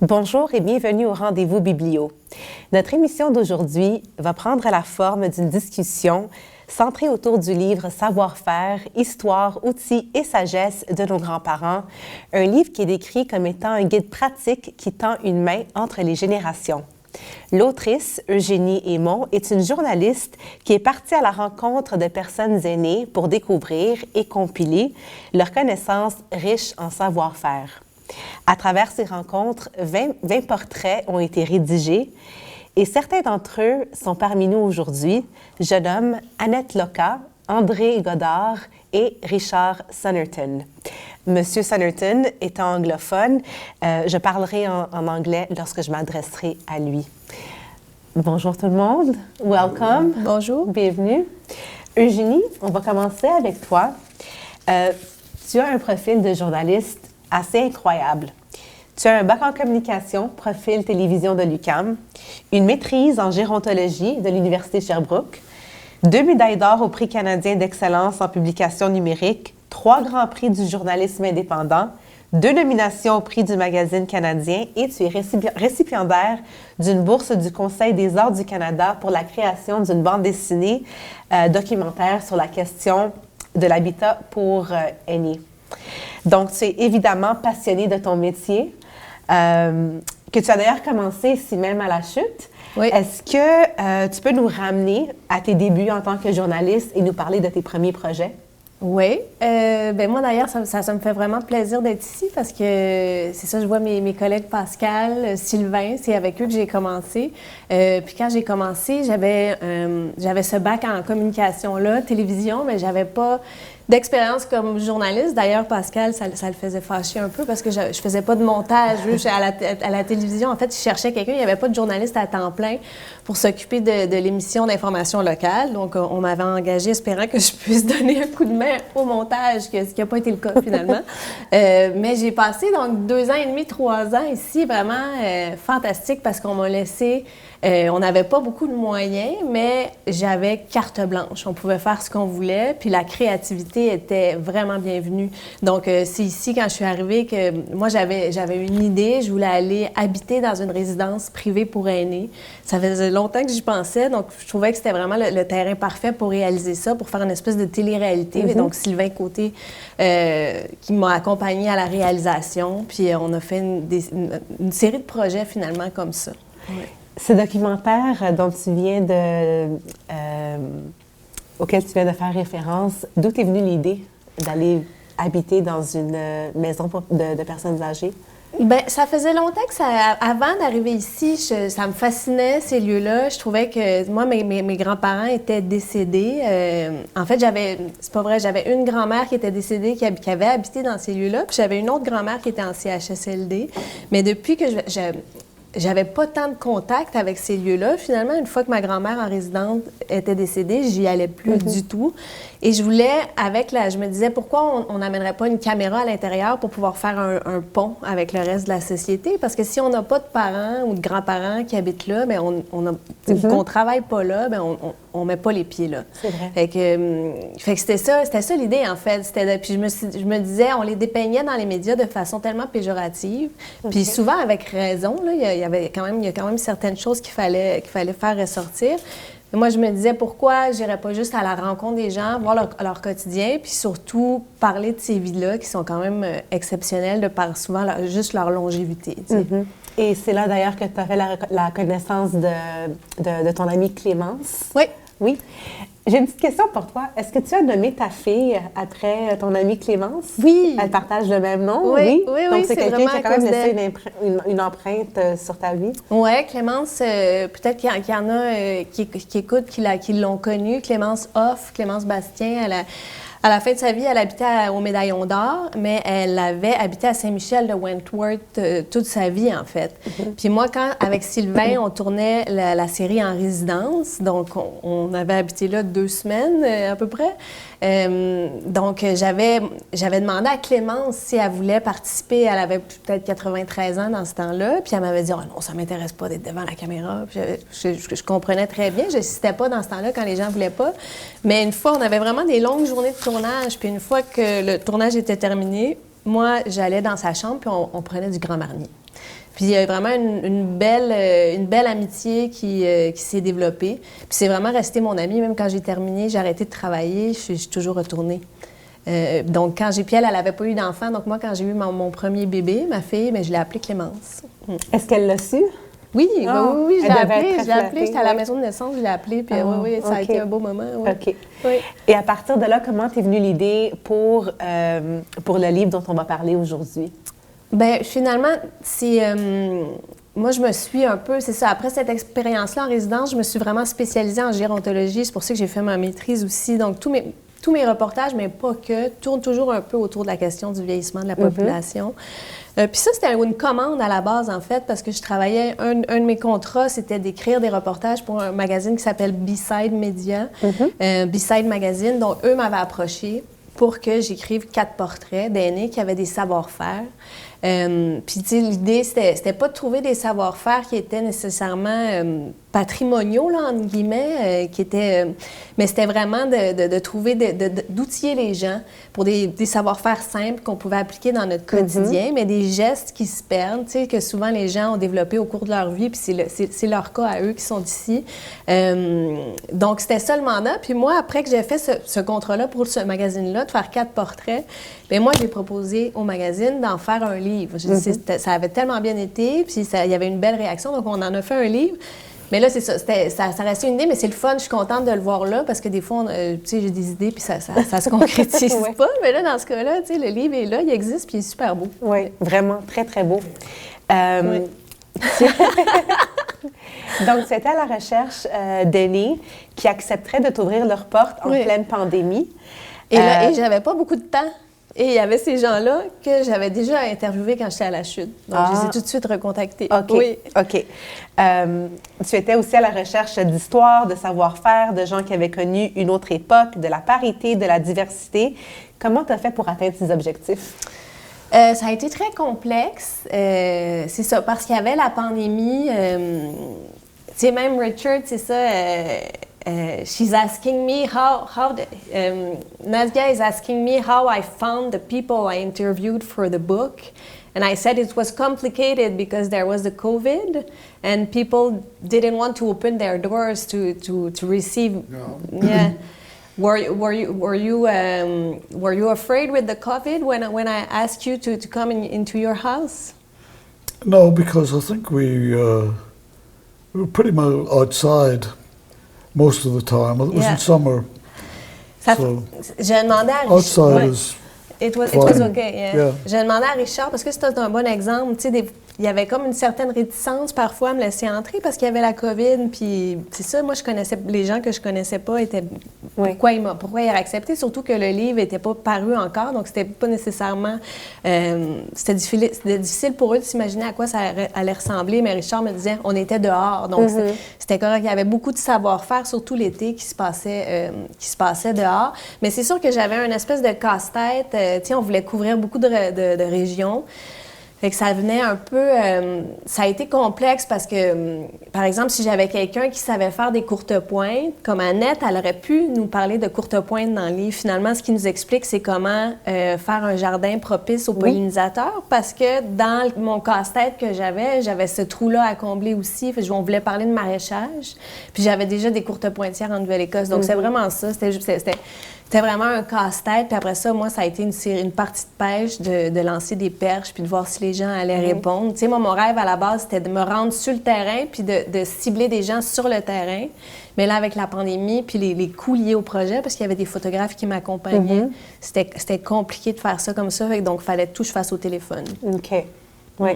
Bonjour et bienvenue au Rendez-vous Biblio. Notre émission d'aujourd'hui va prendre la forme d'une discussion centrée autour du livre Savoir-faire, histoire, outils et sagesse de nos grands-parents, un livre qui est décrit comme étant un guide pratique qui tend une main entre les générations. L'autrice, Eugénie Aymon, est une journaliste qui est partie à la rencontre de personnes aînées pour découvrir et compiler leurs connaissances riches en savoir-faire. À travers ces rencontres, 20 portraits ont été rédigés et certains d'entre eux sont parmi nous aujourd'hui. Je nomme Annette Loca, André Godard et Richard Sunnerton. Monsieur Sunnerton étant anglophone, je parlerai en anglais lorsque je m'adresserai à lui. Bonjour tout le monde. Welcome. Bonjour. Bienvenue. Eugénie, on va commencer avec toi. Tu as un profil de journaliste assez incroyable. Tu as un bac en communication, profil télévision de l'UQAM, une maîtrise en gérontologie de l'Université Sherbrooke, 2 médailles d'or au Prix canadien d'excellence en publication numérique, 3 grands prix du journalisme indépendant, 2 nominations au Prix du magazine canadien et tu es récipiendaire d'une bourse du Conseil des arts du Canada pour la création d'une bande dessinée documentaire sur la question de l'habitat pour aînés. Donc, tu es évidemment passionné de ton métier, que tu as d'ailleurs commencé ici même à la Chute. Oui. Est-ce que tu peux nous ramener à tes débuts en tant que journaliste et nous parler de tes premiers projets? Oui. Moi, d'ailleurs, ça me fait vraiment plaisir d'être ici parce que c'est ça, je vois mes collègues Pascal, Sylvain, c'est avec eux que j'ai commencé. Puis quand j'ai commencé, j'avais ce bac en communication-là, télévision, mais j'avais pas d'expérience comme journaliste. D'ailleurs, Pascal, ça le faisait fâcher un peu parce que je faisais pas de montage. À la télévision, en fait, il cherchait quelqu'un. Il n'y avait pas de journaliste à temps plein pour s'occuper de l'émission d'information locale. Donc, on m'avait engagée espérant que je puisse donner un coup de main au montage, ce qui n'a pas été le cas finalement. Mais j'ai passé donc 2 ans et demi, 3 ans ici, vraiment fantastique parce qu'on m'a laissé... on n'avait pas beaucoup de moyens, mais j'avais carte blanche. On pouvait faire ce qu'on voulait, puis la créativité était vraiment bienvenue. Donc, c'est ici, quand je suis arrivée, que moi, j'avais une idée. Je voulais aller habiter dans une résidence privée pour aînés. Ça faisait longtemps que j'y pensais, donc je trouvais que c'était vraiment le terrain parfait pour réaliser ça, pour faire une espèce de télé-réalité. Et donc, Sylvain Côté, qui m'a accompagnée à la réalisation, puis on a fait une série de projets, finalement, comme ça. Ouais. Ce documentaire dont tu viens auquel tu viens de faire référence, d'où t'es venue l'idée d'aller habiter dans une maison de personnes âgées? Bien, ça faisait longtemps que avant d'arriver ici, ça me fascinait, ces lieux-là. Je trouvais que, moi, mes grands-parents étaient décédés. En fait, c'est pas vrai, j'avais une grand-mère qui était décédée, qui avait habité dans ces lieux-là, puis j'avais une autre grand-mère qui était en CHSLD. Mais depuis que j'avais pas tant de contact avec ces lieux-là. Finalement, une fois que ma grand-mère en résidence était décédée, j'y allais plus du tout. Et je voulais, je me disais, pourquoi on n'amènerait pas une caméra à l'intérieur pour pouvoir faire un pont avec le reste de la société? Parce que si on n'a pas de parents ou de grands-parents qui habitent là, bien, qu'on travaille pas là, bien, on met pas les pieds là. C'est vrai. Fait que c'était ça l'idée, en fait. Puis je me disais, on les dépeignait dans les médias de façon tellement péjorative. Puis souvent avec raison, là, il y a quand même certaines choses qu'il fallait faire ressortir. Et moi, je me disais, pourquoi je n'irais pas juste à la rencontre des gens, voir leur quotidien, puis surtout parler de ces vies-là qui sont quand même exceptionnelles de par souvent juste leur longévité. Tu sais. Et c'est là d'ailleurs que tu as fait la connaissance de ton amie Clémence. Oui. Oui. J'ai une petite question pour toi. Est-ce que tu as nommé ta fille après ton amie Clémence? Oui. Elle partage le même nom? Oui. Donc, c'est quelqu'un qui a quand même laissé une empreinte sur ta vie? Oui, Clémence, peut-être qu'il y en a qui écoutent, qui l'ont connue. Clémence Hoff, Clémence Bastien, à la fin de sa vie, elle habitait au Médaillon d'Or, mais elle avait habité à Saint-Michel de Wentworth toute sa vie, en fait. Puis moi, avec Sylvain, on tournait la série en résidence, donc on avait habité là 2 semaines à peu près. Donc, j'avais demandé à Clémence si elle voulait participer. Elle avait peut-être 93 ans dans ce temps-là. Puis elle m'avait dit « Oh non, ça ne m'intéresse pas d'être devant la caméra. » Puis je comprenais très bien. Je n'insistais pas dans ce temps-là quand les gens ne voulaient pas. Mais une fois, on avait vraiment des longues journées de tournage. Puis une fois que le tournage était terminé, moi, j'allais dans sa chambre puis on prenait du Grand Marnier. Puis il y a vraiment une belle amitié qui s'est développée. Puis c'est vraiment resté mon ami. Même quand j'ai terminé, j'ai arrêté de travailler, je suis toujours retournée. Donc, quand puis elle n'avait pas eu d'enfant. Donc, moi, quand j'ai eu mon premier bébé, ma fille, je l'ai appelée Clémence. Est-ce qu'elle l'a su? Oui, oui, je l'ai appelée. J'étais à la ouais. maison de naissance, je l'ai appelée. Puis, oui, ça a été un beau moment. Ouais. OK. Oui. Et à partir de là, comment t'es venue l'idée pour le livre dont on va parler aujourd'hui? Bien, finalement, c'est... moi, je me suis un peu... C'est ça, après cette expérience-là en résidence, je me suis vraiment spécialisée en gérontologie. C'est pour ça que j'ai fait ma maîtrise aussi. Donc, tous mes reportages, mais pas que, tournent toujours un peu autour de la question du vieillissement de la population. Puis ça, c'était une commande à la base, en fait, parce que je travaillais... Un de mes contrats, c'était d'écrire des reportages pour un magazine qui s'appelle B-Side Media, B-Side Magazine. Donc, eux m'avaient approché pour que j'écrive 4 portraits d'aînés qui avaient des savoir-faire. Puis, tu sais, l'idée, c'était pas de trouver des savoir-faire qui étaient nécessairement patrimoniaux, là, entre guillemets, mais c'était vraiment de trouver, d'outiller les gens pour des savoir-faire simples qu'on pouvait appliquer dans notre quotidien, mais des gestes qui se perdent, tu sais, que souvent les gens ont développé au cours de leur vie, puis c'est leur cas à eux qui sont ici. Donc, c'était ça le mandat. Puis moi, après que j'ai fait ce contrat-là pour ce magazine-là, de faire 4 portraits, bien moi, j'ai proposé au magazine d'en faire un livre. Ça avait tellement bien été, puis il y avait une belle réaction, donc on en a fait un livre. Mais là, c'est ça, ça restait une idée, mais c'est le fun, je suis contente de le voir là, parce que des fois, tu sais, j'ai des idées, puis ça se concrétise pas. Mais là, dans ce cas-là, tu sais, le livre est là, il existe, puis il est super beau. Oui, vraiment, très, très beau. Oui. Donc, c'était à la recherche d'aînés qui accepteraient de t'ouvrir leurs portes en pleine pandémie. Et là, j'avais pas beaucoup de temps. Et il y avait ces gens-là que j'avais déjà interviewés quand j'étais à la chute. Donc, je les ai tout de suite recontactés. OK. Oui. OK. Tu étais aussi à la recherche d'histoires, de savoir-faire, de gens qui avaient connu une autre époque, de la parité, de la diversité. Comment tu as fait pour atteindre ces objectifs? Ça a été très complexe. C'est ça, parce qu'il y avait la pandémie. Tu sais, même Richard, c'est ça... she's asking me Nadia is asking me how I found the people I interviewed for the book. And I said it was complicated because there was the COVID and people didn't want to open their doors to receive. No. Yeah. Were you afraid with the COVID when I asked you to come into your house? No, because I think we were pretty much outside most of the time. It was in summer. J'ai demandé à outside Richard. is It was okay, yeah. J'ai demandé à Richard, parce que c'était un bon exemple, tu sais, il y avait comme une certaine réticence parfois à me laisser entrer parce qu'il y avait la COVID, puis c'est ça, moi, les gens que je connaissais pas étaient... Pourquoi ils auraient accepté? Surtout que le livre n'était pas paru encore, donc c'était pas nécessairement... c'était difficile pour eux de s'imaginer à quoi ça allait ressembler, mais Richard me disait, on était dehors, donc c'était correct. Il y avait beaucoup de savoir-faire, surtout l'été, qui se passait dehors. Mais c'est sûr que j'avais une espèce de casse-tête. Tu sais, on voulait couvrir beaucoup de régions. Fait que ça venait un peu... ça a été complexe parce que, par exemple, si j'avais quelqu'un qui savait faire des courtes pointes, comme Annette, elle aurait pu nous parler de courtes pointes dans le livre. Finalement, ce qui nous explique, c'est comment faire un jardin propice aux pollinisateurs, parce que dans mon casse-tête que j'avais ce trou-là à combler aussi. Fait que on voulait parler de maraîchage, puis j'avais déjà des courtes pointières en Nouvelle-Écosse. Donc, c'est vraiment ça. C'était vraiment un casse-tête. Puis après ça, moi, ça a été une partie de pêche, de lancer des perches, puis de voir si les gens allaient répondre. Tu sais, moi, mon rêve à la base, c'était de me rendre sur le terrain, puis de cibler des gens sur le terrain. Mais là, avec la pandémie, puis les coûts liés au projet, parce qu'il y avait des photographes qui m'accompagnaient, c'était compliqué de faire ça comme ça. Donc, il fallait tout que je fasse au téléphone. OK. Oui.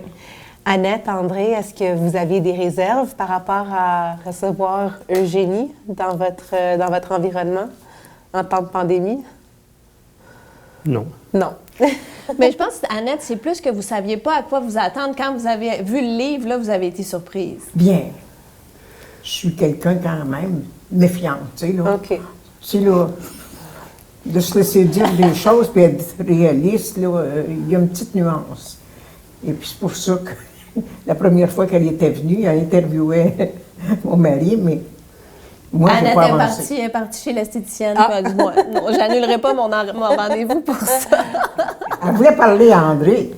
Annette, André, est-ce que vous aviez des réserves par rapport à recevoir Eugénie dans votre environnement en temps de pandémie? Non. Non. Mais je pense, Annette, c'est plus que vous ne saviez pas à quoi vous attendre. Quand vous avez vu le livre, là, vous avez été surprise. Bien. Je suis quelqu'un quand même méfiante, tu sais, là. OK. Tu sais, là, de se laisser dire des choses puis être réaliste, là, il y a une petite nuance. Et puis c'est pour ça que la première fois qu'elle était venue, elle interviewait mon mari, mais moi, je n'ai pas avancé. Elle est partie chez l'esthéticienne. Elle a dit, moi, non, j'annulerai pas mon rendez-vous pour ça. Elle voulait parler à André.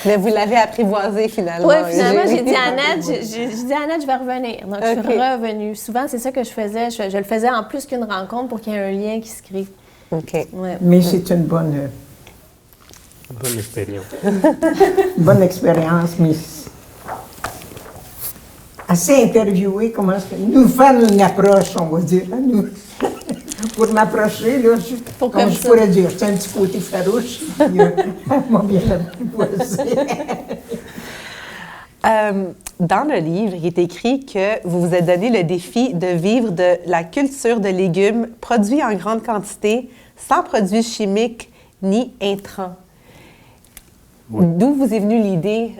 Mais vous l'avez apprivoisé finalement. Oui, finalement, j'ai dit à Annette, je vais revenir. Donc, je suis revenue. Souvent, c'est ça que je faisais. Je le faisais en plus qu'une rencontre pour qu'il y ait un lien qui se crée. OK. Ouais. Mais c'est une bonne expérience. bonne expérience, mais assez interviewé, nous faire une approche, on va dire, à nous. Pour m'approcher, là, comme je pourrais dire, c'est un petit côté farouche, puis elle m'a bien apprivoisé. Dans le livre, il est écrit que vous vous êtes donné le défi de vivre de la culture de légumes produits en grande quantité, sans produits chimiques ni intrants. Oui. D'où vous est venue l'idée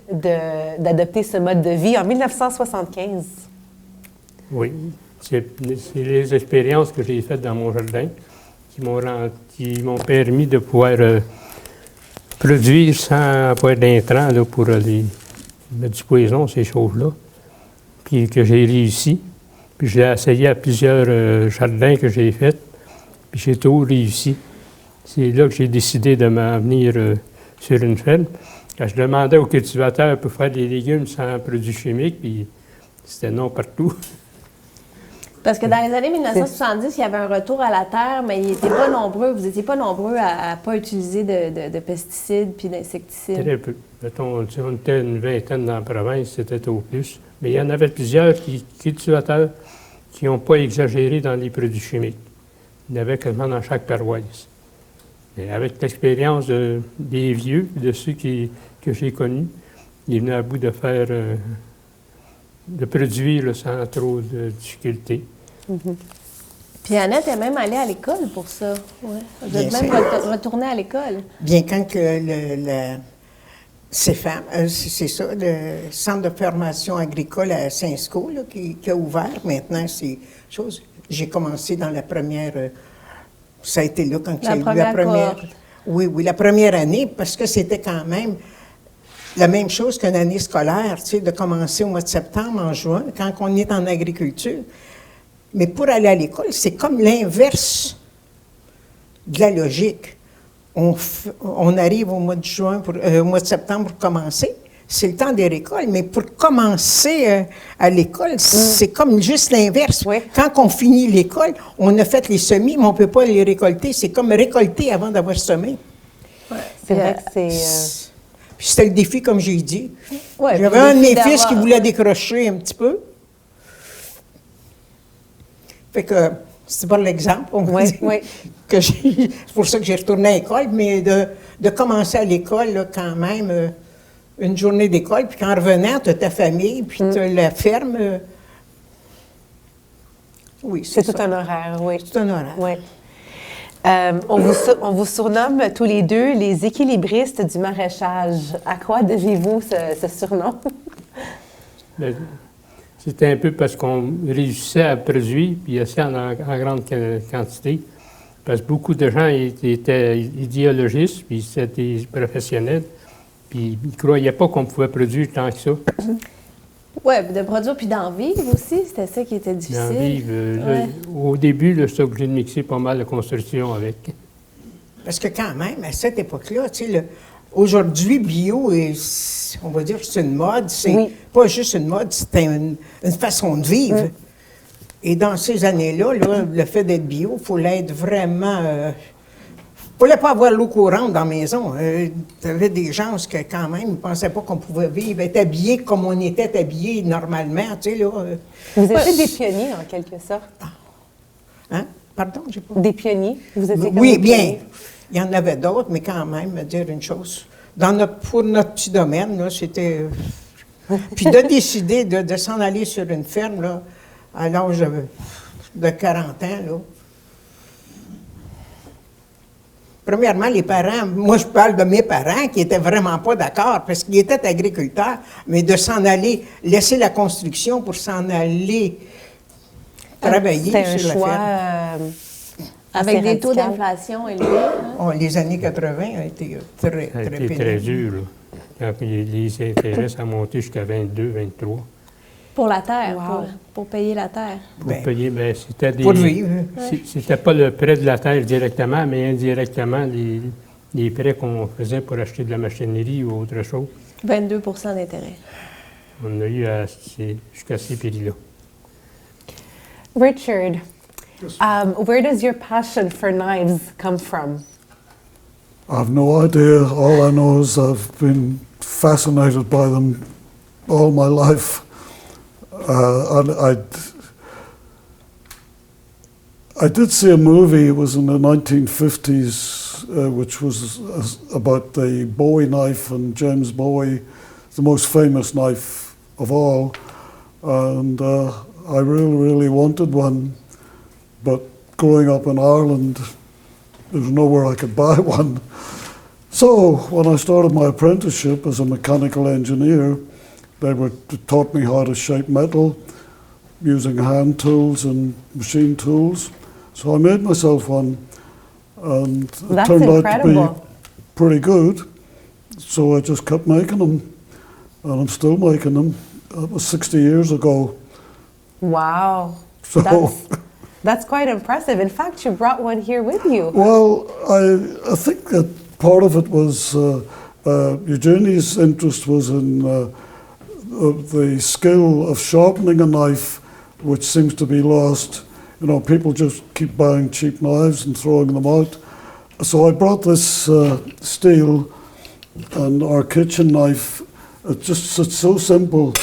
d'adopter ce mode de vie en 1975? Oui, c'est les expériences que j'ai faites dans mon jardin qui m'ont permis de pouvoir produire sans avoir d'intrants pour mettre du poison, ces choses-là, puis que j'ai réussi. Puis j'ai essayé à plusieurs jardins que j'ai faits, puis j'ai tout réussi. C'est là que j'ai décidé de m'en venir sur une ferme. Quand je demandais aux cultivateurs pour faire des légumes sans produits chimiques, puis c'était non partout. Parce que dans les années 1970, il y avait un retour à la terre, mais ils n'étaient pas nombreux. Vous n'étiez pas nombreux à ne pas utiliser de pesticides puis d'insecticides. Très peu. Mettons, on était une vingtaine dans la province, c'était au plus. Mais il y en avait plusieurs cultivateurs qui n'ont pas exagéré dans les produits chimiques. Il y en avait quasiment dans chaque paroisse. Et avec l'expérience des vieux, de ceux que j'ai connus, ils venaient à bout de faire, de produire sans trop de difficultés. Mm-hmm. Puis Annette est même allée à l'école pour ça. Ouais. Vous êtes même retournée à l'école. Bien, quand que CFAM, c'est ça, le Centre de formation agricole à Saint-Sco, qui a ouvert maintenant ces choses. J'ai commencé dans la première... ça a été là quand j'ai eu la première... Oui, la première année, parce que c'était quand même la même chose qu'une année scolaire, tu sais, de commencer au mois de septembre, en juin, quand on est en agriculture. Mais pour aller à l'école, c'est comme l'inverse de la logique. On arrive au mois de juin, au mois de septembre pour commencer. C'est le temps des récoltes, mais pour commencer à l'école, c'est comme juste l'inverse. Oui. Quand on finit l'école, on a fait les semis, mais on ne peut pas les récolter. C'est comme récolter avant d'avoir semé. Ouais. C'est vrai que c'est... Puis c'était le défi, comme j'ai dit. Ouais, j'avais un de mes fils qui voulait décrocher un petit peu. Fait que, c'est pas l'exemple, on va dire. Oui. C'est pour ça que j'ai retourné à l'école, mais de commencer à l'école, là, quand même... une journée d'école, puis qu'en revenant, tu as ta famille, puis tu as la ferme. Oui, c'est tout un horaire, oui. C'est tout un horaire. Oui. On vous surnomme tous les deux les équilibristes du maraîchage. À quoi devez-vous ce surnom? C'était un peu parce qu'on réussissait à produire, puis assez en grande quantité. Parce que beaucoup de gens étaient idéologistes, puis c'était des professionnels. Puis ils ne croyaient pas qu'on pouvait produire tant que ça. Oui, de produire puis d'en vivre aussi, c'était ça qui était difficile. D'en vivre. Au début, j'étais obligé de mixer pas mal de construction avec. Parce que quand même, à cette époque-là, tu sais, aujourd'hui, bio, on va dire que c'est une mode. C'est pas juste une mode, c'est une façon de vivre. Oui. Et dans ces années-là, le fait d'être bio, il faut l'être vraiment... Il ne fallait pas avoir l'eau courante dans la maison. Tu avais des gens qui, quand même, ne pensaient pas qu'on pouvait vivre, être habillés comme on était habillés normalement. Tu sais, là, vous étiez des pionniers, en quelque sorte. Hein? Pardon, j'ai pas... Des pionniers? Vous étiez comme oui, des bien. Pionniers. Il y en avait d'autres, mais quand même, me dire une chose. Pour notre petit domaine, là, c'était... Puis de décider de s'en aller sur une ferme, là, à l'âge de 40 ans, là. Premièrement, les parents, moi je parle de mes parents qui n'étaient vraiment pas d'accord parce qu'ils étaient agriculteurs, mais de s'en aller, laisser la construction pour s'en aller travailler sur la ferme. Avec des taux d'inflation élevés. Hein? Oh, les années 80 ont été très pénibles. C'était très dur, là. Quand les intérêts ont monté jusqu'à 22, 23. Pour la terre, pour payer la terre. Pour payer, bien, c'était des... Pour vivre. C'était pas le prêt de la terre directement, mais indirectement, les prêts qu'on faisait pour acheter de la machinerie ou autre chose. 22 d'intérêt. On a eu jusqu'à ces prix-là. Richard, where does your passion for knives come from? I've no idea. All I know is I've been fascinated by them all my life. And I did see a movie, it was in the 1950s, which was about the Bowie knife and James Bowie, the most famous knife of all. And I really, really wanted one. But growing up in Ireland, there was nowhere I could buy one. So when I started my apprenticeship as a mechanical engineer, they taught me how to shape metal using hand tools and machine tools. So I made myself one, and it turned out to be pretty good. So I just kept making them, and I'm still making them. That was 60 years ago. Wow. So that's quite impressive. In fact, you brought one here with you. Well, I think that part of it was Eugenie's interest was in the skill of sharpening a knife, which seems to be lost. You know, people just keep buying cheap knives and throwing them out. So I brought this steel and our kitchen knife. It's so simple.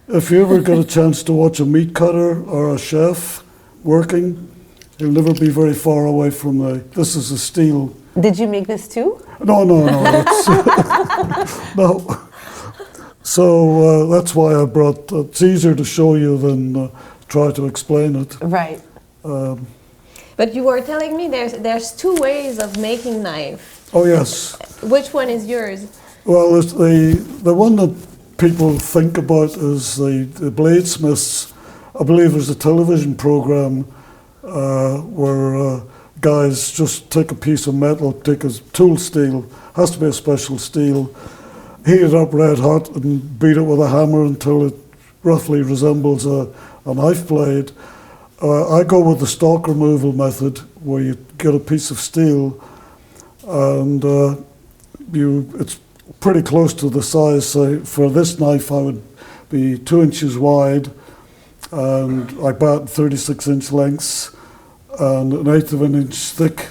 If you ever get a chance to watch a meat cutter or a chef working, you'll never be very far away from this is a steel. Did you make this too? No. It's, no. So that's why I brought. It's easier to show you than try to explain it. Right. But you were telling me there's two ways of making knife. Oh yes. Which one is yours? Well, it's the one that people think about is the bladesmiths. I believe there's a television program where guys just take a piece of metal, take a tool steel, has to be a special steel, heat it up red hot and beat it with a hammer until it roughly resembles a knife blade. I go with the stock removal method, where you get a piece of steel and it's pretty close to the size. So for this knife I would be 2 inches wide, and I bat 36-inch lengths and 1/8 of an inch thick,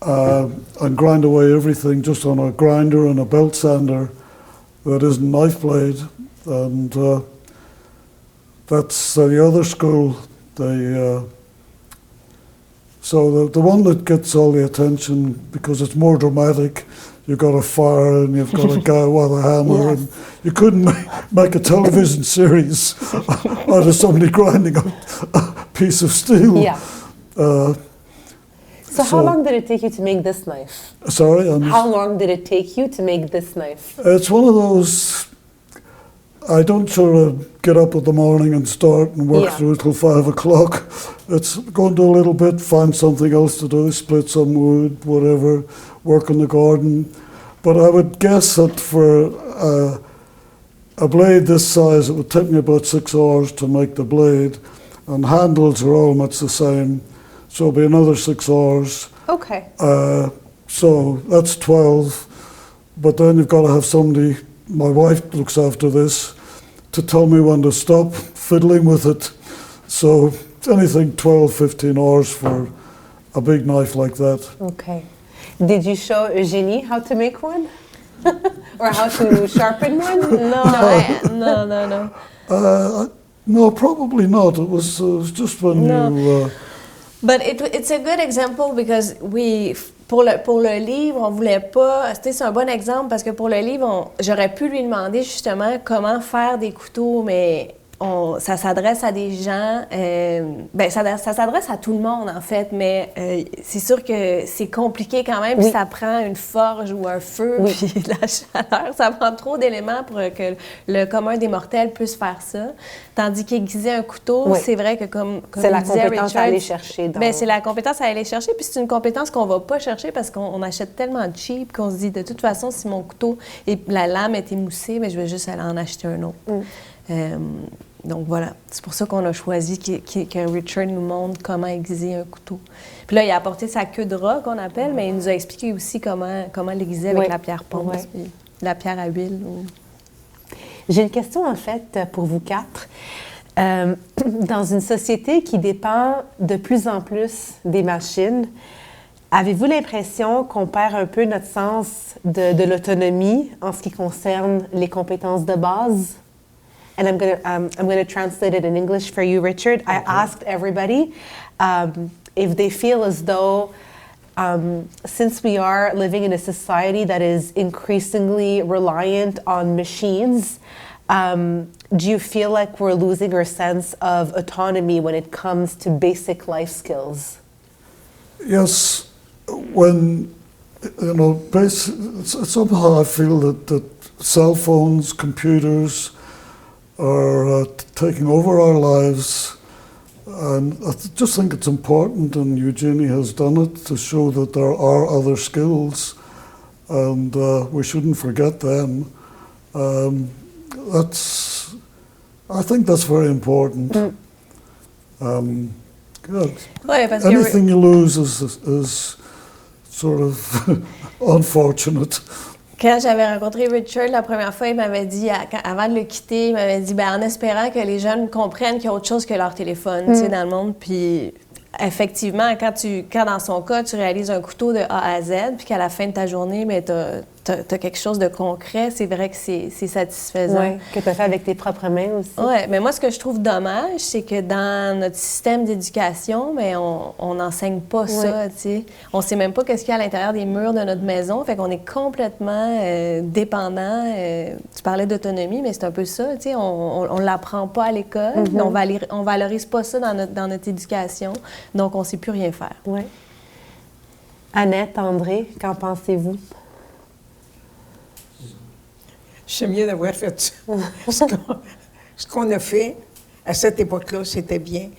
and grind away everything just on a grinder and a belt sander that isn't knife blade. And that's the other school. So the one that gets all the attention because it's more dramatic. You've got a fire and you've got a guy with a hammer, Yes. and you couldn't make a television series out of somebody grinding a piece of steel. Yeah. So how long did it take you to make this knife? Sorry? How long did it take you to make this knife? It's one of those, I don't sort of get up in the morning and start and work through it till 5 o'clock. It's go and do a little bit, find something else to do, split some wood, whatever, work in the garden. But I would guess that for a blade this size, it would take me about 6 hours to make the blade, and handles are all much the same, so it'll be another 6 hours. Okay. So that's 12, but then you've got to have somebody, my wife looks after this, to tell me when to stop fiddling with it. So anything 12, 15 hours for a big knife like that. Okay. Did you show Eugenie how to make one? Or how to sharpen one? No. No, probably not. It was just when you... But it's a good example because pour le livre, on voulait pas... C'est un bon exemple parce que pour le livre, j'aurais pu lui demander justement comment faire des couteaux, mais ça s'adresse à des gens... ça s'adresse à tout le monde, en fait, mais c'est sûr que c'est compliqué quand même, puis ça prend une forge ou un feu, puis la chaleur, ça prend trop d'éléments pour que le commun des mortels puisse faire ça. Tandis qu'aiguiser un couteau, c'est vrai que comme c'est la disait compétence Richard, à aller chercher. c'est la compétence à aller chercher, puis c'est une compétence qu'on va pas chercher parce qu'on achète tellement cheap qu'on se dit, de toute façon, si mon couteau et la lame est émoussée, je vais juste aller en acheter un autre. Donc voilà, c'est pour ça qu'on a choisi que Richard nous montre comment aiguiser un couteau. Puis là, il a apporté sa queue de rat qu'on appelle, mais il nous a expliqué aussi comment l'aiguiser avec la pierre ponce, puis la pierre à huile. J'ai une question en fait pour vous quatre. Dans une société qui dépend de plus en plus des machines, avez-vous l'impression qu'on perd un peu notre sens de l'autonomie en ce qui concerne les compétences de base? And I'm gonna translate it in English for you, Richard. I asked everybody if they feel as though, since we are living in a society that is increasingly reliant on machines, do you feel like we're losing our sense of autonomy when it comes to basic life skills? Yes, when, somehow I feel that cell phones, computers are taking over our lives, and I just think it's important, and Eugenie has done it, to show that there are other skills, and we shouldn't forget them. I think that's very important. Anything you lose is sort of unfortunate. Quand j'avais rencontré Richard la première fois, il m'avait dit, avant de le quitter, il m'avait dit, en espérant que les jeunes comprennent qu'il y a autre chose que leur téléphone, tu sais, dans le monde. Puis, effectivement, quand dans son cas, tu réalises un couteau de A à Z, puis qu'à la fin de ta journée, t'as quelque chose de concret, c'est vrai que c'est satisfaisant. Oui, que tu as fait avec tes propres mains aussi. Oui, mais moi, ce que je trouve dommage, c'est que dans notre système d'éducation, on n'enseigne pas ça, tu sais. On sait même pas qu'est-ce qu'il y a à l'intérieur des murs de notre maison, fait qu'on est complètement dépendant. Tu parlais d'autonomie, mais c'est un peu ça, tu sais. On l'apprend pas à l'école, on valorise pas ça dans notre éducation, donc on sait plus rien faire. Oui. Annette, André, qu'en pensez-vous? J'aime mieux d'avoir fait ça. Ce qu'on a fait à cette époque-là, c'était bien.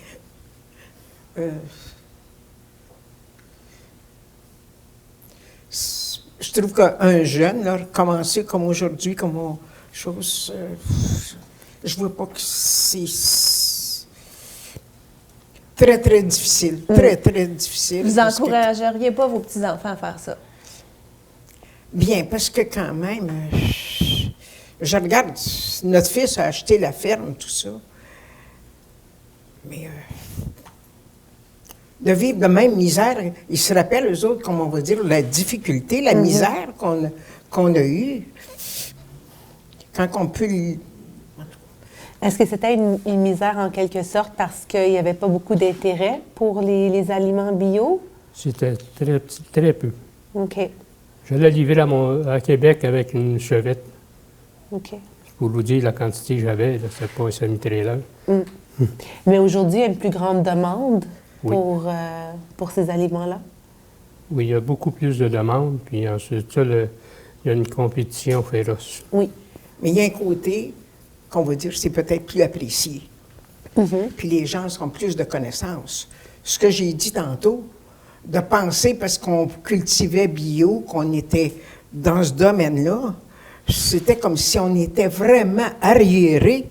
Je trouve qu'un jeune, là, commencer comme aujourd'hui, comme chose, je vois pas que c'est très, très difficile. Très, très difficile. Vous encourageriez pas vos petits-enfants à faire ça? Bien, parce que quand même, je regarde, notre fils a acheté la ferme, tout ça. Mais de vivre de même misère, ils se rappellent, eux autres, comme on va dire, la difficulté, la misère qu'on a eue. Quand on peut... Est-ce que c'était une misère en quelque sorte parce qu'il n'y avait pas beaucoup d'intérêt pour les aliments bio? C'était très, très peu. OK. J'allais livrer à Québec avec une chevette. OK. Pour vous dire la quantité que j'avais, c'était pas un semi-trailer. Mais aujourd'hui, il y a une plus grande demande pour ces aliments-là? Oui, il y a beaucoup plus de demandes, puis ensuite, il y a une compétition féroce. Oui. Mais il y a un côté qu'on va dire, c'est peut-être plus apprécié. Puis les gens ont plus de connaissances. Ce que j'ai dit tantôt, de penser parce qu'on cultivait bio, qu'on était dans ce domaine-là, c'était comme si on était vraiment arriéré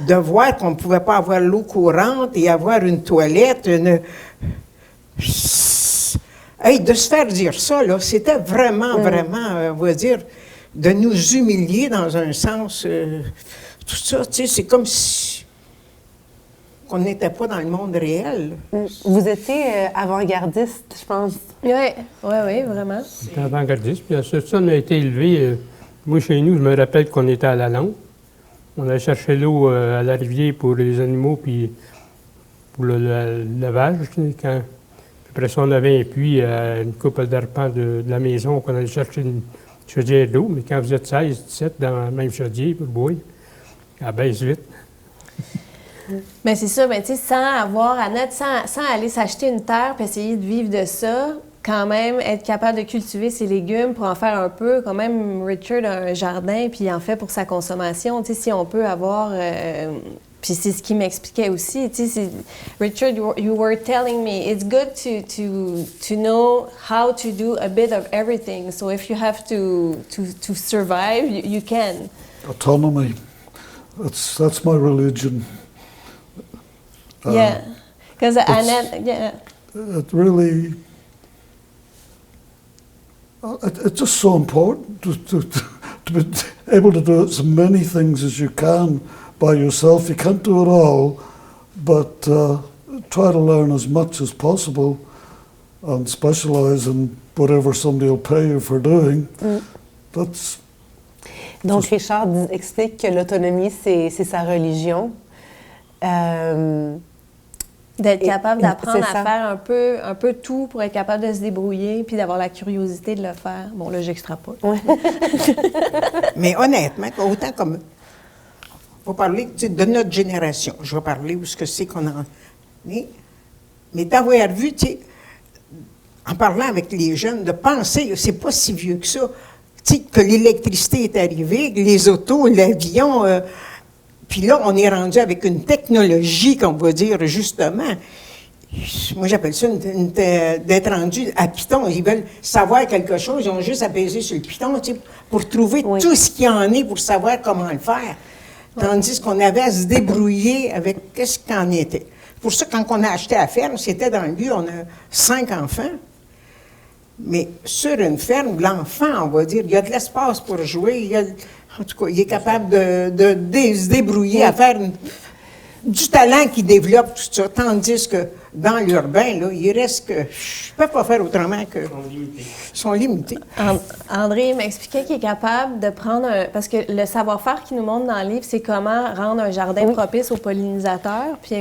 de voir qu'on ne pouvait pas avoir l'eau courante et avoir une toilette. Hey, de se faire dire ça, là, c'était vraiment, on va dire, de nous humilier dans un sens. Tout ça, tu sais, c'est comme si qu'on n'était pas dans le monde réel. Vous étiez avant-gardiste, je pense. Oui, vraiment. J'étais avant-gardiste, puis ensuite, on a été élevé. Moi, chez nous, je me rappelle qu'on était à la longue. On allait chercher l'eau à la rivière pour les animaux, puis pour le lavage. Après ça, on avait un puits à une couple d'arpents de la maison qu'on allait chercher une chaudière d'eau. Mais quand vous êtes 16, 17 dans la même chaudière pour boire, elle baisse vite. Mais c'est ça, mais tu sais, sans avoir à notre, sans aller s'acheter une terre puis essayer de vivre de ça, quand même être capable de cultiver ses légumes pour en faire un peu. Quand même, Richard a un jardin puis il en fait pour sa consommation. Tu sais, si on peut avoir... puis c'est ce qu'il m'expliquait aussi. Tu sais, Richard, you were telling me it's good to know how to do a bit of everything. So if you have to survive, you can. Autonomy. That's my religion. Yeah. Because Annette, yeah. It really, it's just so important to be able to do as many things as you can by yourself. You can't do it all, but try to learn as much as possible and specialize in whatever somebody will pay you for doing. That's Donc, Richard explique que l'autonomie, c'est sa religion. D'être capable d'apprendre c'est ça. à faire un peu tout pour être capable de se débrouiller puis d'avoir la curiosité de le faire. Bon, là, j'extrapole. Mais honnêtement, autant comme... On va parler de notre génération. Je vais parler où ce que c'est qu'on a... Mais d'avoir vu, tu sais, en parlant avec les jeunes, de penser, c'est pas si vieux que ça, tu sais, que l'électricité est arrivée, les autos, l'avion... puis là, on est rendu avec une technologie, qu'on va dire, justement... Moi, j'appelle ça d'être rendu à Python. Ils veulent savoir quelque chose, ils ont juste à peser sur le Python, tu sais, pour trouver tout ce qu'il y en est pour savoir comment le faire. Tandis qu'on avait à se débrouiller avec ce qu'il en était. Pour ça, quand on a acheté la ferme, c'était dans le but, on a 5 enfants. Mais sur une ferme, l'enfant, on va dire, il y a de l'espace pour jouer. En tout cas, il est capable de se débrouiller, à faire du talent qu'il développe, tout ça. Tandis que dans l'urbain, là, il reste que... Je ne peux pas faire autrement que... Ils sont limités. André m'expliquait qu'il est capable de prendre parce que le savoir-faire qu'il nous montre dans le livre, c'est comment rendre un jardin propice aux pollinisateurs. Puis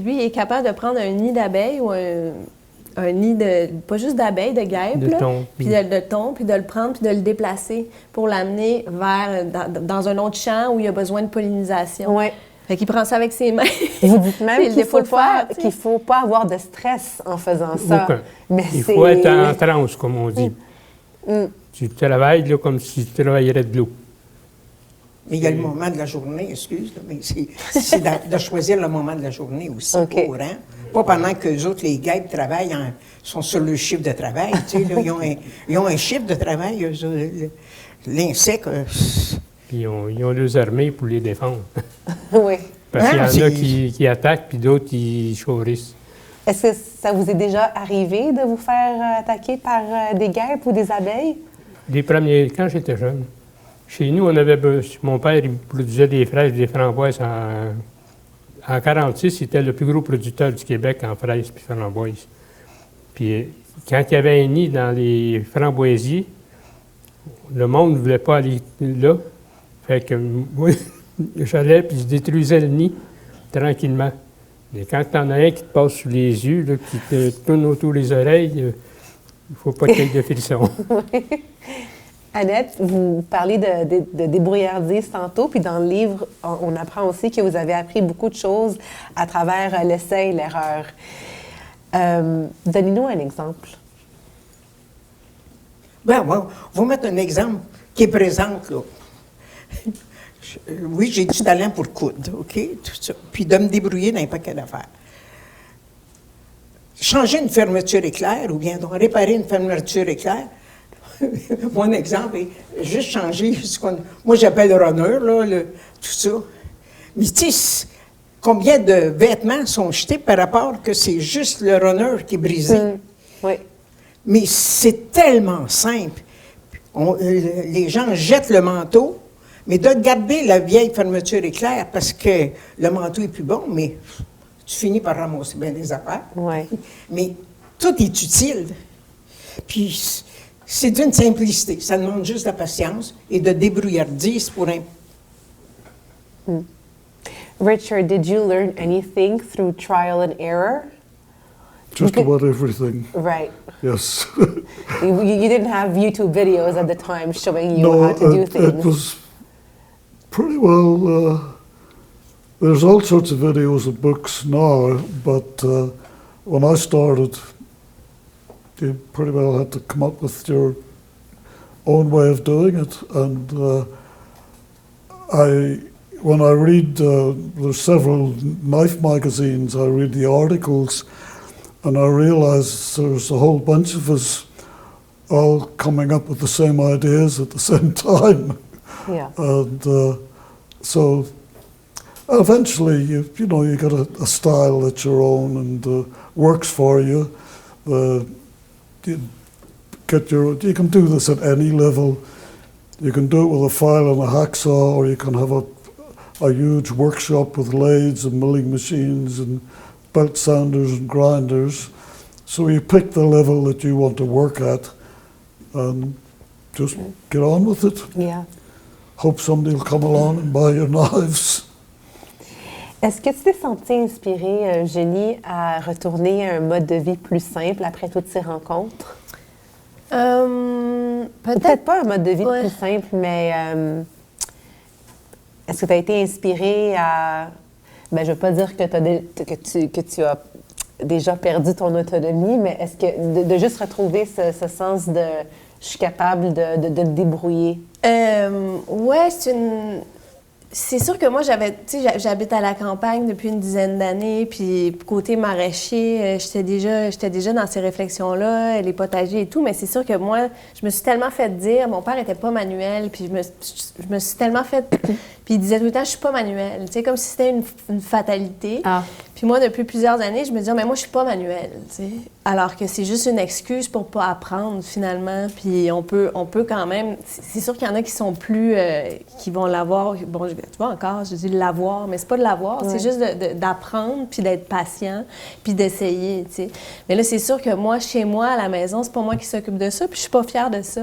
lui, il est capable de prendre un nid d'abeilles ou un nid de... pas juste d'abeilles, de guêpes, De thon. puis de thon, puis de le prendre, puis de le déplacer pour l'amener vers dans un autre champ où il y a besoin de pollinisation. Oui. Fait qu'il prend ça avec ses mains. Vous dites même Puis qu'il il ne faut pas avoir de stress en faisant ça. Aucun. Mais Il faut être en transe, comme on dit. Tu travailles là, comme si tu travaillerais de l'eau. Mais il y a le moment de la journée, excuse, là, mais c'est de choisir le moment de la journée aussi pour, hein? Pas pendant que les autres, les guêpes, travaillent, sont sur le chiffre de travail, tu sais, là, ils ont un chiffre de travail, l'insecte... Puis ils ont deux armées pour les défendre. Oui. Parce qu'il y en a qui attaquent, puis d'autres qui chorissent. Est-ce que ça vous est déjà arrivé de vous faire attaquer par des guêpes ou des abeilles? Les premiers, quand j'étais jeune, chez nous, mon père il produisait des fraises, des framboises. En 1946, il était le plus gros producteur du Québec en fraises et framboises. Puis quand il y avait un nid dans les framboisiers, le monde ne voulait pas aller là. Fait que moi, j'allais puis je détruisais le nid tranquillement. Mais quand t'en as un qui te passe sous les yeux, là, qui te tourne autour des oreilles, il ne faut pas qu'il y ait de frissons. Annette, vous parlez de débrouillardise tantôt, puis dans le livre, on apprend aussi que vous avez appris beaucoup de choses à travers l'essai et l'erreur. Donnez-nous un exemple. Ben, on va vous mettre un exemple qui est présent, là. Oui, j'ai du talent pour coudre, OK? Tout ça. Puis de me débrouiller dans un paquet d'affaires. Changer une fermeture éclair ou bien donc réparer une fermeture éclair. Mon exemple est juste changer ce qu'on... Moi, j'appelle le runner, là, tout ça. Mais tu sais, combien de vêtements sont jetés par rapport que c'est juste le runner qui est brisé? Oui. Mais c'est tellement simple. Les gens jettent le manteau, mais de garder la vieille fermeture éclair parce que le manteau est plus bon, mais tu finis par ramasser bien des affaires. Oui. Mais tout est utile. Puis c'est d'une simplicité. Ça demande juste de la patience et de débrouillardise pour un... Richard, did you learn anything through trial and error? just about everything. Right. Yes. You didn't have YouTube videos at the time showing you No, how to do things. it was pretty well. There's all sorts of videos and books now, but when I started, you pretty well had to come up with your own way of doing it. And when I read, there's several knife magazines, I read the articles, and I realize there's a whole bunch of us all coming up with the same ideas at the same time. Yeah. And so eventually, you get a style that's your own and works for you. You can do this at any level. You can do it with a file and a hacksaw, or you can have a huge workshop with lathes and milling machines and belt sanders and grinders. So you pick the level that you want to work at and just get on with it. Yeah. Hope somebody will come along and buy your knives. Est-ce que tu t'es sentie inspirée, Eugénie, à retourner à un mode de vie plus simple après toutes ces rencontres? Peut-être pas un mode de vie plus simple, mais est-ce que tu as été inspirée à... je ne veux pas dire que tu as déjà perdu ton autonomie, mais est-ce que de juste retrouver ce sens de « je suis capable de me débrouiller ». Oui, c'est sûr que moi, j'habite à la campagne depuis une dizaine d'années, puis côté maraîcher, j'étais déjà dans ces réflexions-là, les potagers et tout, mais c'est sûr que moi, je me suis tellement fait dire, mon père était pas manuel, puis je me suis tellement fait... Puis il disait tout le temps, je suis pas manuel, tu sais, comme si c'était une fatalité. Ah. Puis moi, depuis plusieurs années, je me disais, mais moi, je suis pas manuel, tu sais. Alors que c'est juste une excuse pour pas apprendre, finalement. Puis on peut quand même... C'est sûr qu'il y en a qui sont plus... qui vont l'avoir... Bon, tu vois, encore, je dis l'avoir, mais c'est pas de l'avoir, c'est juste d'apprendre, puis d'être patient, puis d'essayer, tu sais. Mais là, c'est sûr que moi, chez moi, à la maison, c'est pas moi qui s'occupe de ça, puis je suis pas fière de ça.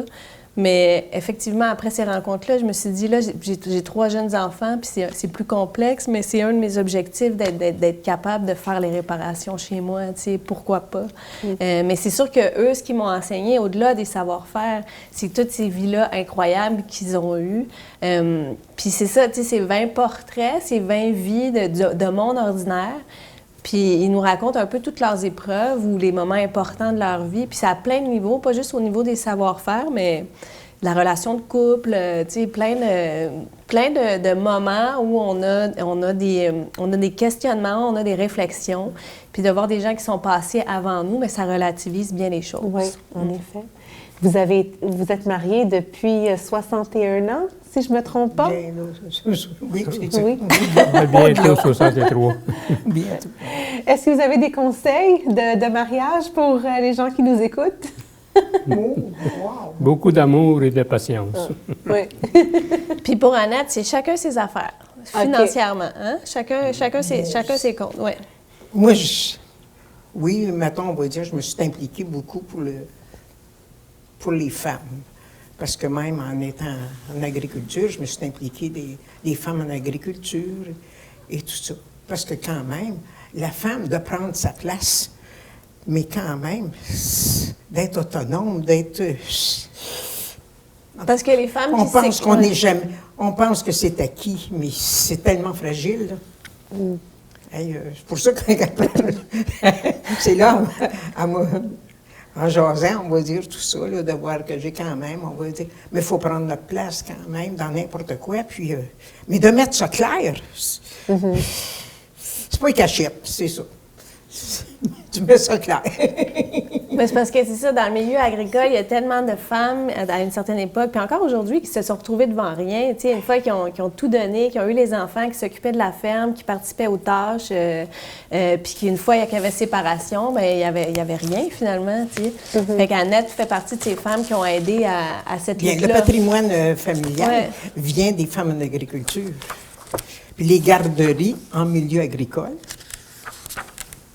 Mais effectivement, après ces rencontres-là, je me suis dit, là, j'ai 3 jeunes enfants, puis c'est plus complexe, mais c'est un de mes objectifs d'être capable de faire les réparations chez moi, tu sais, pourquoi pas. Mais c'est sûr que eux, ce qu'ils m'ont enseigné, au-delà des savoir-faire, c'est toutes ces vies-là incroyables qu'ils ont eues. Puis c'est ça, tu sais, c'est 20 portraits, c'est 20 vies de monde ordinaire. Puis ils nous racontent un peu toutes leurs épreuves ou les moments importants de leur vie. Puis c'est à plein de niveaux, pas juste au niveau des savoir-faire, mais de la relation de couple, tu sais, plein de moments où on a des questionnements, on a des réflexions. Puis de voir des gens qui sont passés avant nous, mais ça relativise bien les choses. Oui, en effet. Vous êtes mariés depuis 61 ans, si je ne me trompe pas? Bien, oui, c'est ça. Oui. Bientôt 63. Bientôt. Est-ce que vous avez des conseils de mariage pour les gens qui nous écoutent? Oh, wow. Beaucoup d'amour et de patience. Oui. Puis pour Annette, c'est chacun ses affaires, financièrement. Hein? Chacun ses comptes, oui. Moi, oui, mettons, on va dire, je me suis impliquée beaucoup pour les femmes. Parce que même en étant en agriculture, je me suis impliquée des femmes en agriculture et tout ça. Parce que quand même, la femme doit prendre sa place, mais quand même, d'être autonome, d'être... Parce que les femmes... On pense que c'est acquis, mais c'est tellement fragile. Hey, c'est pour ça que c'est là, en jasant, on va dire tout ça, là, de voir que j'ai quand même, on va dire, mais il faut prendre notre place quand même dans n'importe quoi, puis, mais de mettre ça clair, c'est pas une cachette, c'est ça. Tu mets ça clair. Mais c'est parce que c'est ça, dans le milieu agricole, il y a tellement de femmes à une certaine époque, puis encore aujourd'hui, qui se sont retrouvées devant rien. Tu sais, une fois qu'ils ont tout donné, qui ont eu les enfants, qui s'occupaient de la ferme, qui participaient aux tâches, puis qu'une fois qu'il y avait séparation, bien, il y avait rien finalement. Tu sais. Fait qu'Annette fait partie de ces femmes qui ont aidé à cette lutte-là. Le patrimoine familial vient des femmes en agriculture. Puis les garderies en milieu agricole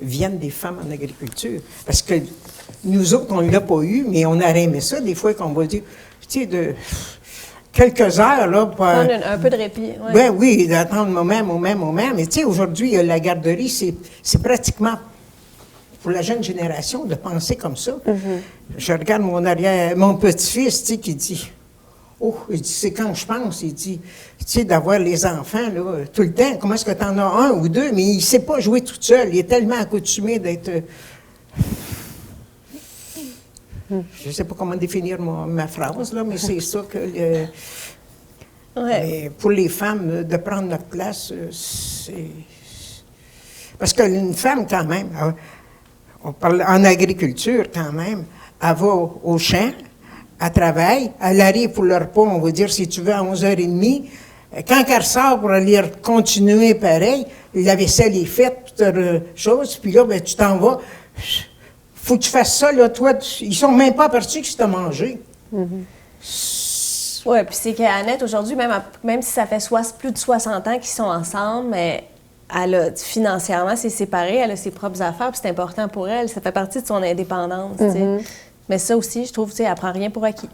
viennent des femmes en agriculture. Parce que nous autres, on ne l'a pas eu, mais on aurait aimé ça, des fois, qu'on va dire, tu sais, de quelques heures, là, pour... Prendre un peu de répit, oui. Ben oui, d'attendre moment. Mais tu sais, aujourd'hui, la garderie, c'est pratiquement, pour la jeune génération, de penser comme ça. Je regarde mon petit-fils, tu sais, qui dit... Oh, il dit, c'est quand je pense, il dit, tu sais, d'avoir les enfants, là, tout le temps, comment est-ce que tu en as un ou deux, mais il ne sait pas jouer tout seul, il est tellement accoutumé d'être... Je ne sais pas comment définir ma phrase, là, mais c'est ça que... Mais pour les femmes, de prendre notre place, c'est... Parce qu'une femme, quand même, on parle en agriculture, quand même, elle va au champ, elle travaille, elle arrive pour le repas, on va dire, si tu veux, à 11h30, Quand elle ressort pour aller continuer pareil, la vaisselle est faite, toute chose, puis là, ben, tu t'en vas. Faut que tu fasses ça, là, toi. Ils sont même pas aperçus que tu t'as mangé. Oui, puis c'est qu'Annette, aujourd'hui, même si ça fait plus de 60 ans qu'ils sont ensemble, mais financièrement, c'est séparé, elle a ses propres affaires, puis c'est important pour elle. Ça fait partie de son indépendance, tu sais. Mais ça aussi, je trouve, tu sais, elle prend rien pour acquis.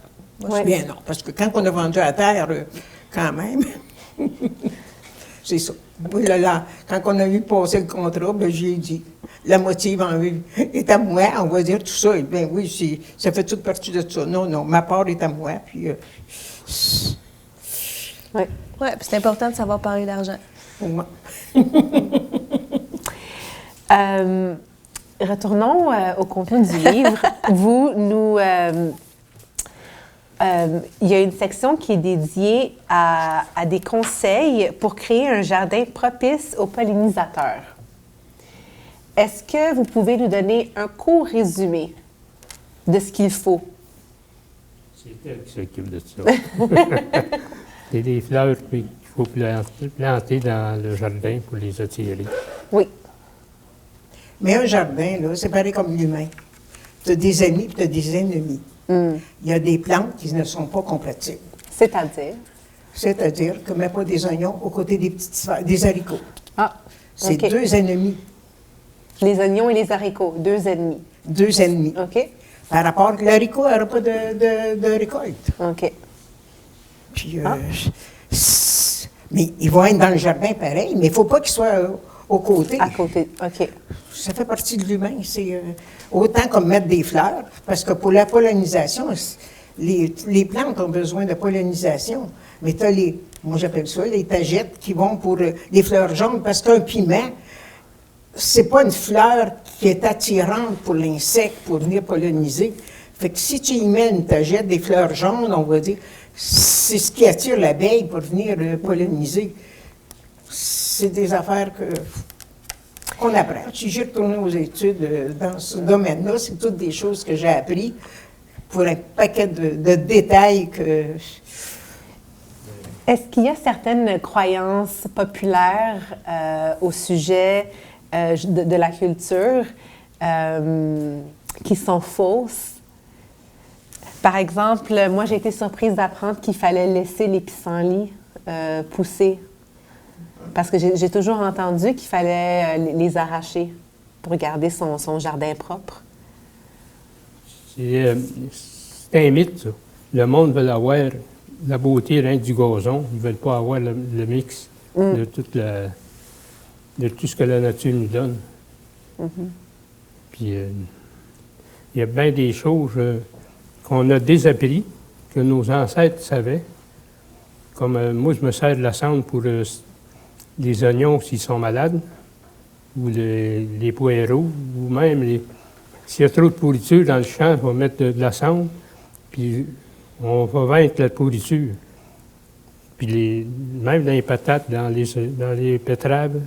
Ouais. Bien non, parce que quand on a vendu à terre, quand même, c'est ça. Oui, là, quand on a eu passer le contrat, ben, j'ai dit, la moitié est à moi, on va dire tout ça. Et bien oui, ça fait toute partie de ça. Non, ma part est à moi, puis... Oui. Oui, puis c'est important de savoir parler d'argent. Ouais. Retournons au contenu du livre. Il y a une section qui est dédiée à des conseils pour créer un jardin propice aux pollinisateurs. Est-ce que vous pouvez nous donner un court résumé de ce qu'il faut? C'est elle qui s'occupe de ça. C'est des fleurs qu'il faut planter dans le jardin pour les attirer. Oui. Mais un jardin, là, c'est pareil comme l'humain. Tu as des amis et tu as des ennemis. Il y a des plantes qui ne sont pas compatibles. C'est-à-dire? C'est-à-dire que ne mets pas des oignons aux côtés des haricots. Ah, C'est OK. 2 ennemis. Les oignons et les haricots, 2 ennemis. 2 ennemis. OK? Par rapport que l'haricot n'aura pas de récolte. OK. Puis, mais ils vont être dans le jardin pareil, mais il ne faut pas qu'ils soient aux côtés. À côté, OK. Ça fait partie de l'humain. C'est autant comme mettre des fleurs, parce que pour la pollinisation, les plantes ont besoin de pollinisation. Mais tu as moi j'appelle ça les tagettes qui vont pour les fleurs jaunes, parce qu'un piment, c'est pas une fleur qui est attirante pour l'insecte pour venir polliniser. Fait que si tu y mets une tagette, des fleurs jaunes, on va dire, c'est ce qui attire l'abeille pour venir polliniser. C'est des affaires qu'on apprend. Si j'ai retourné aux études dans ce domaine-là, c'est toutes des choses que j'ai appris pour un paquet de détails que... Est-ce qu'il y a certaines croyances populaires au sujet de la culture qui sont fausses? Par exemple, moi, j'ai été surprise d'apprendre qu'il fallait laisser les pissenlits pousser. Parce que j'ai toujours entendu qu'il fallait les arracher pour garder son jardin propre. C'est un mythe, ça. Le monde veut avoir la beauté rien du gazon. Ils ne veulent pas avoir le mix de tout ce que la nature nous donne. Puis, il y a bien des choses qu'on a désappris, que nos ancêtres savaient. Comme moi, je me sers de la cendre pour les oignons s'ils sont malades, ou les poireaux, ou même s'il y a trop de pourriture dans le champ, on va mettre de la cendre, puis on va vaincre la pourriture. Puis même dans les patates, dans les betteraves,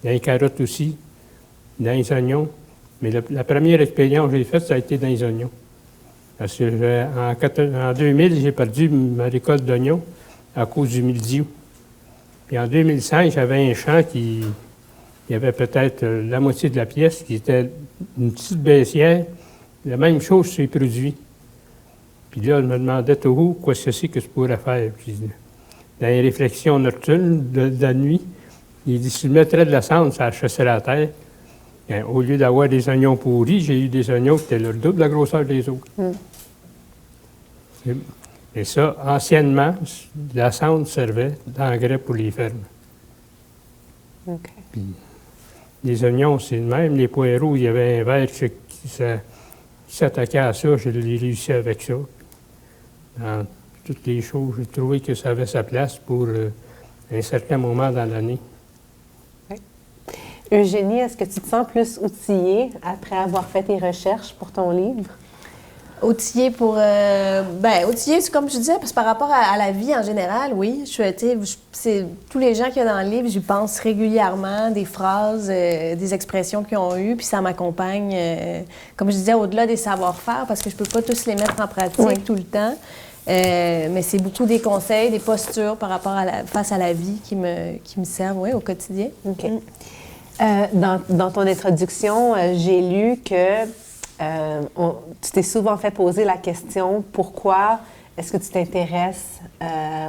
dans les carottes aussi, dans les oignons. Mais la première expérience que j'ai faite, ça a été dans les oignons. Parce que en 2000, j'ai perdu ma récolte d'oignons à cause du mildiou. Puis en 2005, j'avais un champ il y avait peut-être la moitié de la pièce qui était une petite baissière. La même chose s'est produit. Puis là, je me demandais tout quoi c'est que je pourrais faire. Puis, dans les réflexions nocturnes de la nuit, il dit, si je mettrais de la cendre, ça chasserait la terre. Bien, au lieu d'avoir des oignons pourris, j'ai eu des oignons qui étaient le double de la grosseur des autres. Et ça, anciennement, la cendre servait d'engrais pour les fermes. OK. Puis, les oignons, c'est le même. Les poireaux, il y avait un ver qui s'attaquait à ça. Je l'ai réussi avec ça. Dans toutes les choses, j'ai trouvé que ça avait sa place pour un certain moment dans l'année. Eugénie, est-ce que tu te sens plus outillée après avoir fait tes recherches pour ton livre? Outillée outillée, c'est comme je disais, parce que par rapport à la vie en général, oui. C'est tous les gens qu'il y a dans le livre, j'y pense régulièrement, des phrases, des expressions qu'ils ont eues, puis ça m'accompagne, comme je disais, au-delà des savoir-faire, parce que je peux pas tous les mettre en pratique tout le temps. Mais c'est beaucoup des conseils, des postures par rapport face à la vie qui me servent au quotidien. OK. Dans ton introduction, j'ai lu que tu t'es souvent fait poser la question pourquoi est-ce que tu t'intéresses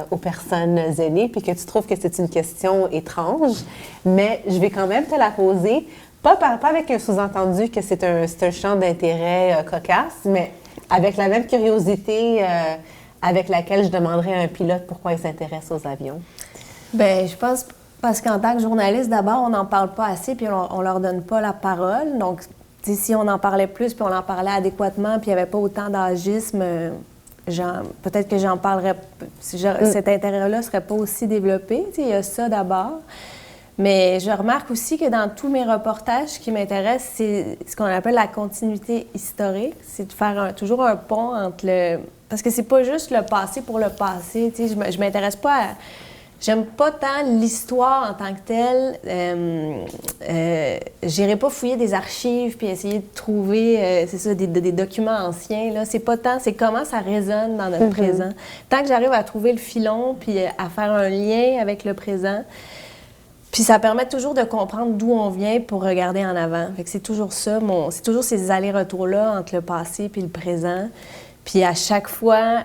aux personnes aînées, puis que tu trouves que c'est une question étrange, mais je vais quand même te la poser, pas avec un sous-entendu que c'est un champ d'intérêt cocasse, mais avec la même curiosité avec laquelle je demanderais à un pilote pourquoi il s'intéresse aux avions. Bien, je pense parce qu'en tant que journaliste, d'abord, on n'en parle pas assez, puis on leur donne pas la parole. Donc, si on en parlait plus, puis on en parlait adéquatement, puis il n'y avait pas autant d'agisme, peut-être que j'en parlerais, cet intérêt-là ne serait pas aussi développé. Il y a ça d'abord. Mais je remarque aussi que dans tous mes reportages, ce qui m'intéresse, c'est ce qu'on appelle la continuité historique. C'est de faire toujours un pont entre le... Parce que c'est pas juste le passé pour le passé. Je m'intéresse pas à... J'aime pas tant l'histoire en tant que telle. J'irai pas fouiller des archives puis essayer de trouver, des documents anciens. Là, c'est pas tant, c'est comment ça résonne dans notre présent. Tant que j'arrive à trouver le filon puis à faire un lien avec le présent, puis ça permet toujours de comprendre d'où on vient pour regarder en avant. Fait que c'est toujours ça, c'est toujours ces allers-retours-là entre le passé puis le présent. Puis à chaque fois...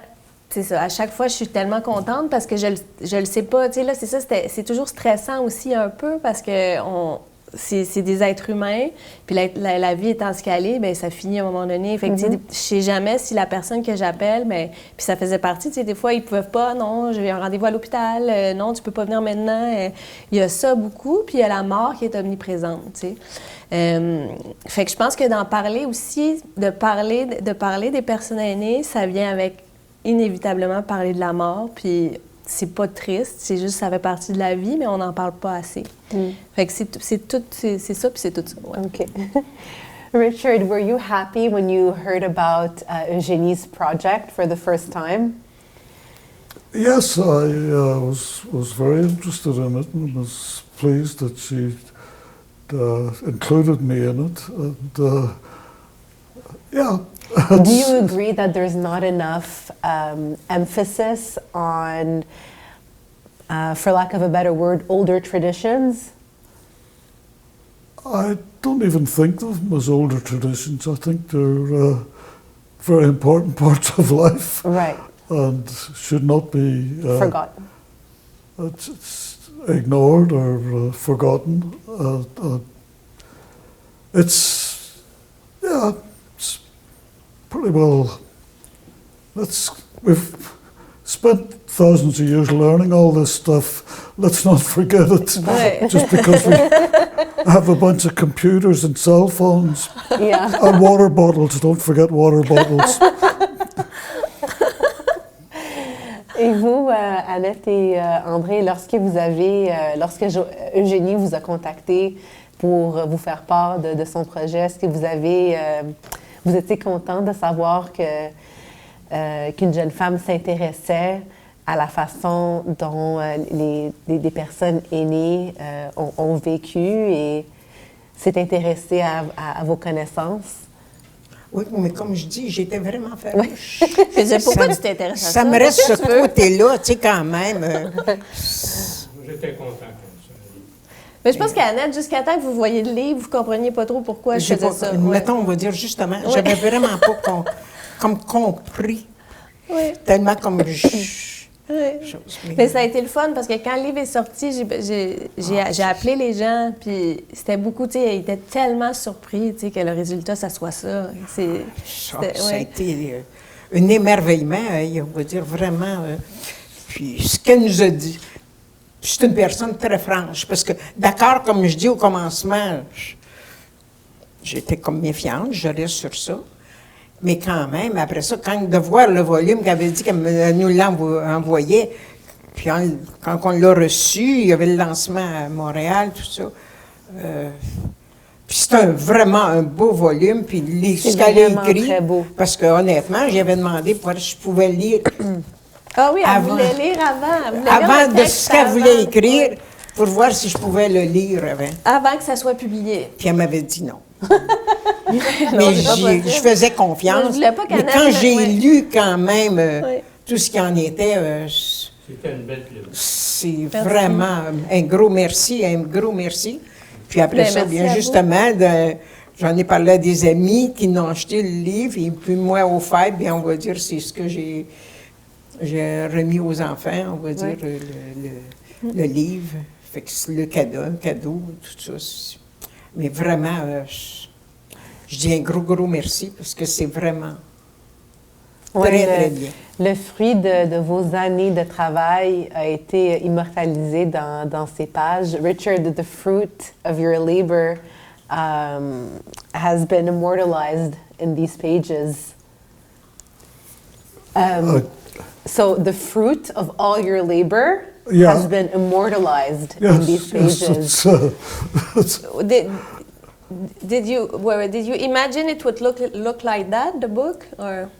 C'est ça. À chaque fois, je suis tellement contente parce que je le sais pas. Tu sais, là, c'est ça, c'est toujours stressant aussi un peu parce que c'est des êtres humains. Puis la vie étant ce qu'elle est, bien, ça finit à un moment donné. Fait que, tu sais, je sais jamais si la personne que j'appelle, bien, puis ça faisait partie, tu sais, des fois, ils peuvent pas, non, j'ai un rendez-vous à l'hôpital, non, tu peux pas venir maintenant. Il y a ça beaucoup, puis il y a la mort qui est omniprésente, tu sais. Fait que je pense que d'en parler aussi, de parler des personnes aînées, ça vient avec inévitablement parler de la mort, puis c'est pas triste, c'est juste ça fait partie de la vie, mais on n'en parle pas assez. Fait que c'est ça, puis c'est tout ça. Ouais. OK. Richard, were you happy when you heard about Eugénie's project for the first time? Yes, I was very interested in it and was pleased that she included me in it. And yeah. Do you agree that there's not enough emphasis on, for lack of a better word, older traditions? I don't even think of them as older traditions. I think they're very important parts of life. Right. And should not be Forgotten. It's ignored or forgotten. It's pretty well. We've spent thousands of years learning all this stuff. Let's not forget it. Right. Just because we have a bunch of computers and cell phones and water bottles. Don't forget water bottles. Et vous, Annette et André, lorsque Eugénie vous a contacté pour vous faire part de son projet, est-ce que vous étiez content de savoir qu'une jeune femme s'intéressait à la façon dont des personnes aînées ont vécu et s'est intéressée à vos connaissanses? Oui, mais comme je dis, j'étais vraiment farouche. Je disais, pourquoi tu t'intéresses à ça? Ça me reste ce côté-là, tu sais, quand même. J'étais content comme ça. Mais je pense qu'Annette, jusqu'à temps que vous voyez le livre, vous ne compreniez pas trop pourquoi je faisais ça. Mettons, on va dire justement, j'avais vraiment pas compris. Oui. Tellement comme Mais ça a été le fun parce que quand le livre est sorti, j'ai appelé les gens, puis c'était beaucoup, tu sais, ils étaient tellement surpris, tu sais, que le résultat, ça soit ça. Ça a été un émerveillement, on va dire vraiment. Puis ce qu'elle nous a dit, c'est une personne très franche, parce que d'accord, comme je dis au commencement, j'étais comme méfiante, je reste sur ça. Mais quand même, après ça, de voir le volume qu'elle avait dit qu'elle nous l'envoyait, puis quand on l'a reçu, il y avait le lancement à Montréal, tout ça. Puis c'était vraiment un beau volume, puis ce qu'elle a écrit, très beau. parce que honnêtement, j'avais demandé pour si je pouvais lire. Ah oui, elle voulait lire avant de ce qu'elle voulait écrire, pour voir si je pouvais le lire avant. Avant que ça soit publié. Puis elle m'avait dit non. Mais je faisais confiance. Je voulais pas mais quand j'ai lu quand même tout ce qui en était, C'était une belle plume. c'est vraiment un gros merci. Puis après Ben, ça, merci bien à justement, j'en ai parlé à des amis qui n'ont acheté le livre, et puis moi, au fait, bien, on va dire, c'est ce que j'ai remis aux enfants, on va dire, le livre. Fait que c'est le cadeau, tout ça. Mais vraiment, je dis un gros merci, parce que c'est vraiment très bien. Le fruit de vos années de travail a été immortalisé dans ces pages. Richard, the fruit of your labor has been immortalized in these pages. So the fruit of all your labor has been immortalized in these pages. Did you imagine it would look like that, the book, or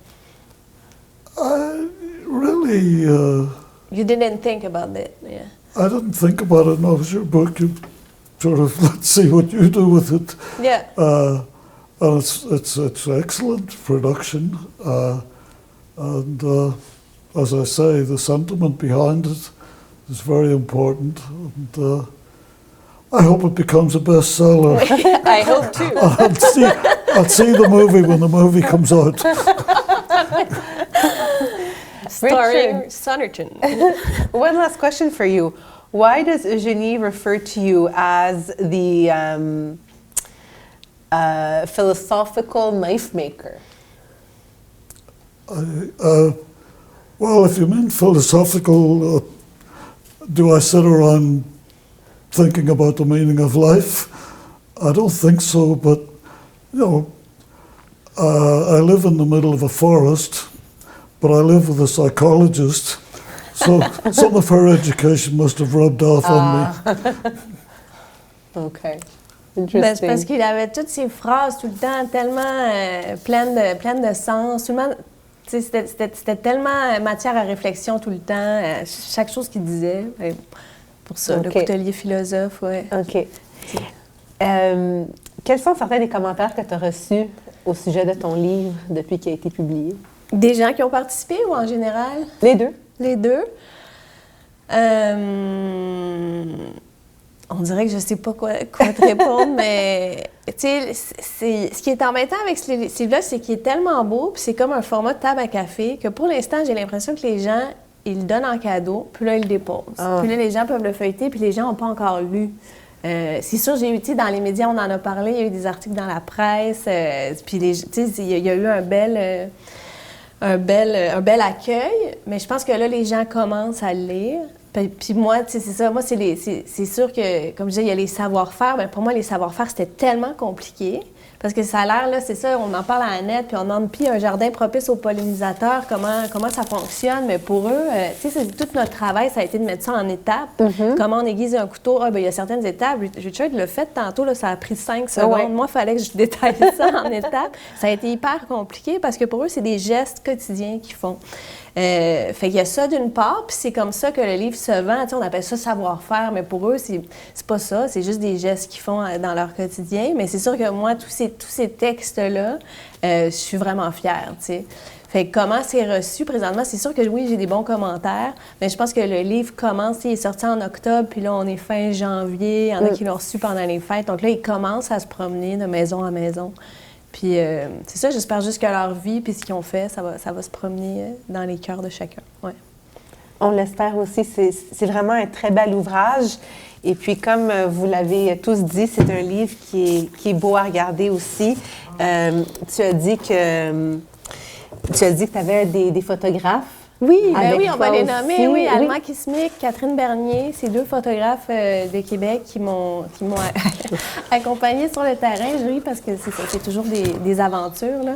Really, you didn't think about it? Yeah. I didn't think about it. No, it was your book. You sort of, let's see what you do with it. Yeah. And it's excellent production. And as I say, the sentiment behind it is very important. And I hope it becomes a bestseller. I hope too. I'll see the movie when the movie comes out. Starring Sonnerton. One last question for you. Why does Eugénie refer to you as the philosophical knife maker? Well, if you mean philosophical, do I sit around thinking about the meaning of life? I don't think so, but, you know, I live in the middle of a forest, but I live with a psychologist, so some of her education must have rubbed off on me. Okay. Ben, c'est parce qu'il avait toutes ces phrases tout le temps tellement pleines de sens. Tout le monde, c'était tellement matière à réflexion tout le temps, chaque chose qu'il disait. Pour ça, le coutelier philosophe, oui. OK. Quels sont certains des commentaires que tu as reçus au sujet de ton livre depuis qu'il a été publié? Des gens qui ont participé ou en général? Les deux. Les deux. On dirait que je ne sais pas quoi te répondre, mais tu sais, ce qui est embêtant avec ce livre-là, c'est qu'il est tellement beau, puis c'est comme un format de table à café, que pour l'instant, j'ai l'impression que les gens, ils le donnent en cadeau, puis là, ils le déposent. Puis là, les gens peuvent le feuilleter, puis les gens n'ont pas encore lu. C'est sûr, j'ai eu, tu sais, dans les médias, on en a parlé, il y a eu des articles dans la presse, puis tu sais, il y a eu un bel accueil, mais je pense que là, les gens commencent à le lire. Puis moi, tu sais, c'est ça. Moi, c'est sûr que, comme je disais, il y a les savoir-faire. Bien, pour moi, les savoir-faire, c'était tellement compliqué. Parce que ça a l'air, là, c'est ça, on en parle à Annette, puis on demande, puis un jardin propice aux pollinisateurs, comment ça fonctionne. Mais pour eux, tu sais, tout notre travail, ça a été de mettre ça en étapes. Comment on aiguise un couteau. Ah, bien, il y a certaines étapes. Richard l'a fait tantôt, là, ça a pris 5 secondes. Ouais. Moi, il fallait que je détaille ça en étapes. Ça a été hyper compliqué parce que pour eux, c'est des gestes quotidiens qu'ils font. Fait qu'il y a ça d'une part, puis c'est comme ça que le livre se vend. Tu sais, on appelle ça savoir-faire, mais pour eux, c'est pas ça. C'est juste des gestes qu'ils font dans leur quotidien. Mais c'est sûr que moi, tous ces textes-là, je suis vraiment fière, tu sais. Fait que comment c'est reçu présentement? C'est sûr que oui, j'ai des bons commentaires, mais je pense que le livre commence, il est sorti en octobre, puis là, on est fin janvier. Il y en a qui l'ont reçu pendant les fêtes. Donc là, il commence à se promener de maison en maison. Puis c'est ça, j'espère juste que leur vie puis ce qu'ils ont fait, ça va se promener dans les cœurs de chacun. Ouais. On l'espère aussi. C'est vraiment un très bel ouvrage. Et puis, comme vous l'avez tous dit, c'est un livre qui est beau à regarder aussi. Tu as dit que tu avais des photographes. Oui, ben oui, on va les nommer. Oui, Alma Kismic, Catherine Bernier, ces deux photographes de Québec qui m'ont accompagnée sur le terrain. Je ris parce que c'est toujours des aventures, là.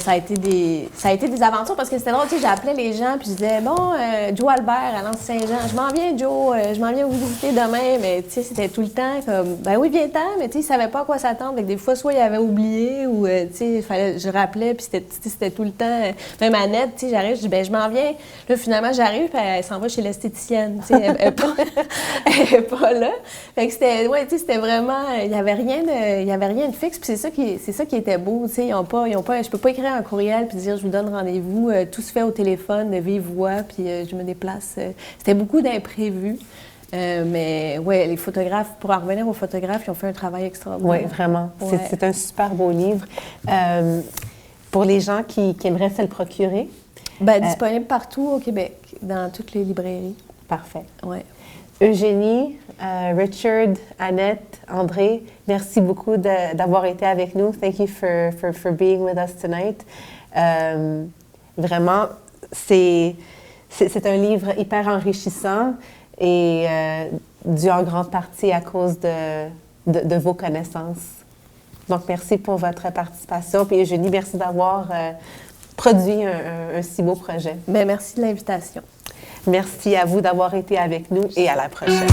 Ça a été des aventures parce que c'était drôle, tu sais, j'appelais les gens puis je disais, bon, Joe Albert à Lens-Saint-Jean, je m'en viens, Joe, je m'en viens vous visiter demain, mais tu sais, c'était tout le temps comme, ben oui, viens-t'en, mais tu sais, ils savaient pas à quoi s'attendre. Fait que des fois, soit ils avaient oublié ou, tu sais, je rappelais puis c'était tout le temps, même Annette, tu sais, j'arrive, je dis, ben je m'en viens bien. Là, finalement, j'arrive, puis elle s'en va chez l'esthéticienne. Elle n'est pas là. Fait que c'était vraiment... Il n'y avait rien de fixe, puis c'est ça qui était beau. Je peux pas écrire un courriel puis dire « je vous donne rendez-vous ». Tout se fait au téléphone, de vive voix, puis je me déplace. C'était beaucoup d'imprévus. Mais ouais, les photographes, pour en revenir aux photographes, ils ont fait un travail extraordinaire. Oui, vraiment. Ouais. C'est un super beau livre. Pour les gens qui aimeraient se le procurer. Disponible partout au Québec, dans toutes les librairies. Parfait. Ouais. Eugénie, Richard, Annette, André, merci beaucoup d'avoir été avec nous. Thank you for being with us tonight. Vraiment, c'est un livre hyper enrichissant et dû en grande partie à cause de vos connaissances. Donc, merci pour votre participation. Puis Eugénie, merci d'avoir produit un si beau projet. Merci de l'invitation. Merci à vous d'avoir été avec nous et à la prochaine.